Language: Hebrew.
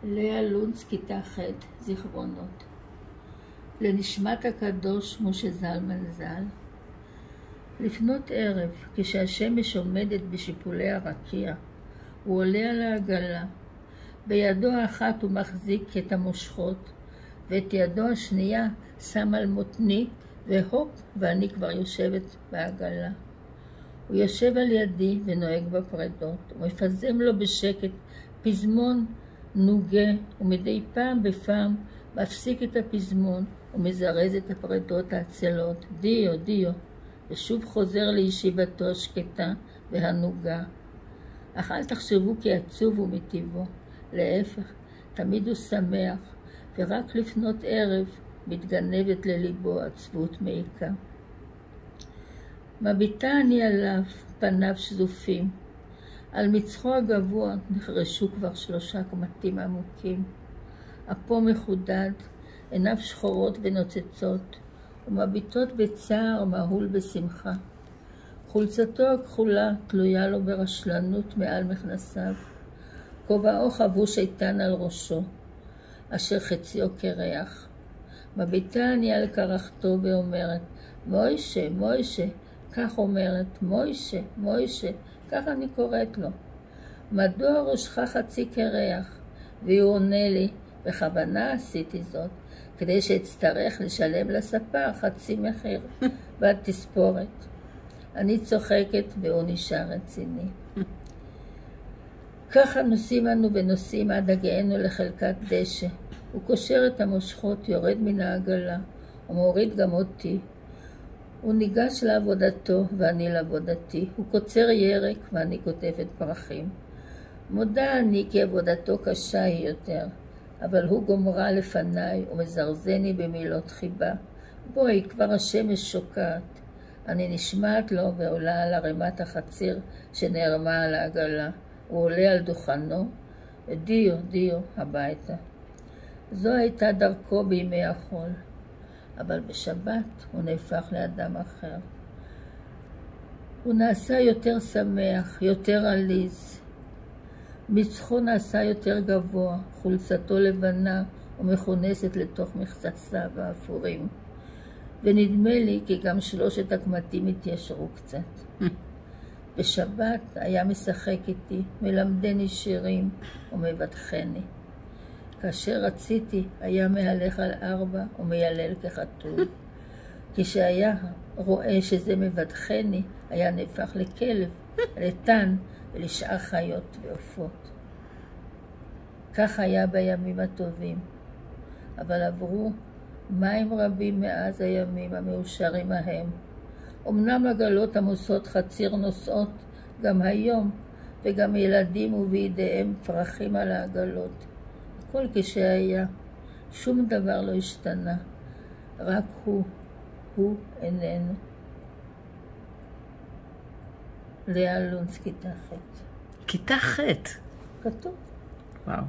לאה לונץ, כיתה ח', זיכרונות. לנשמת הקדוש משה זלמן ז"ל. לפנות ערב, כשהשמש עומדת בשיפולי הרקיע, הוא עולה על העגלה. בידו האחת הוא מחזיק את המושכות, ואת ידו השנייה שם על מותני, והופ, ואני כבר יושבת בעגלה. הוא יושב על ידי ונוהג בפרדות, ומפזם לו בשקט פזמון נוגה, ומדי פעם בפעם מפסיק את הפזמון ומזרז את הפרדות העצלות, דיו, דיו, ושוב חוזר לישיבתו השקטה והנוגה. אך אל תחשבו כי עצוב הוא מטבעו, להפך, תמיד הוא שמח, ורק לפנות ערב מתגנבת לליבו עצבות מעיקה. מביטה אני עליו, פניו שזופים. על מצחו הגבוה נחרשו כבר 3 קמטים עמוקים. אפו מחודד, עיניו שחורות ונוצצות, ומביטות בצער מהול בשמחה. חולצתו הכחולה תלויה לו ברשלנות מעל מכנסיו. כובעו חבוש איתן על ראשו, אשר חציו קרח. מביטה אני על קרחתו ואומרת, מוישה, מוישה, כך אומרת, מוישה, מוישה, כך אני קוראת לו. מדוע ראשך חצי קרח? והוא עונה לי, בכוונה עשיתי זאת, כדי שאצטרך לשלם לספר חצי מחיר והתספורת. אני צוחקת והוא נשאר רציני. ככה נוסעים אנו ונוסעים עד הגענו לחלקת דשא. הוא קושר את המושכות, יורד מן העגלה, ומוריד גם אותי. הוא ניגש לעבודתו ואני לעבודתי. הוא קוצר ירק ואני כותבת פרחים. מודה אני כי עבודתו קשה היא יותר, אבל הוא גומרה לפניי ומזרזני במילות חיבה. בואי, כבר השמש שוקעת. אני נשמעת לו ועולה על ערימת החציר שנערמה על העגלה. הוא עולה על דוכנו, דיו, דיו, הביתה. זו הייתה דרכו בימי החול, אבל בשבת הוא נהפך לאדם אחר. הוא נעשה יותר שמח, יותר עליז. מצחו נעשה יותר גבוה, חולצתו לבנה ומכונסת לתוך מכססיו האפורים. ונדמה לי כי גם 3 הקמטים התיישרו קצת. בשבת היה משחק איתי, מלמדני שירים ומבטחני. כאשר רציתי, היה מהלך על 4 ומיילל כחתול. כשהיה רואה שזה מבטחני, היה נהפך לכלב, לתן ולשאר חיות ועופות. כך היה בימים הטובים, אבל עברו מים רבים מאז הימים המאושרים ההם. אמנם עגלות עמוסות חציר נוסעות גם היום, וגם ילדים ובידיהם פרחים על העגלות. הכל כשהיה, שום דבר לא השתנה, רק הוא איננו. לאה לונץ, כיתה ח'. כיתה ח'. כתוב. וואו.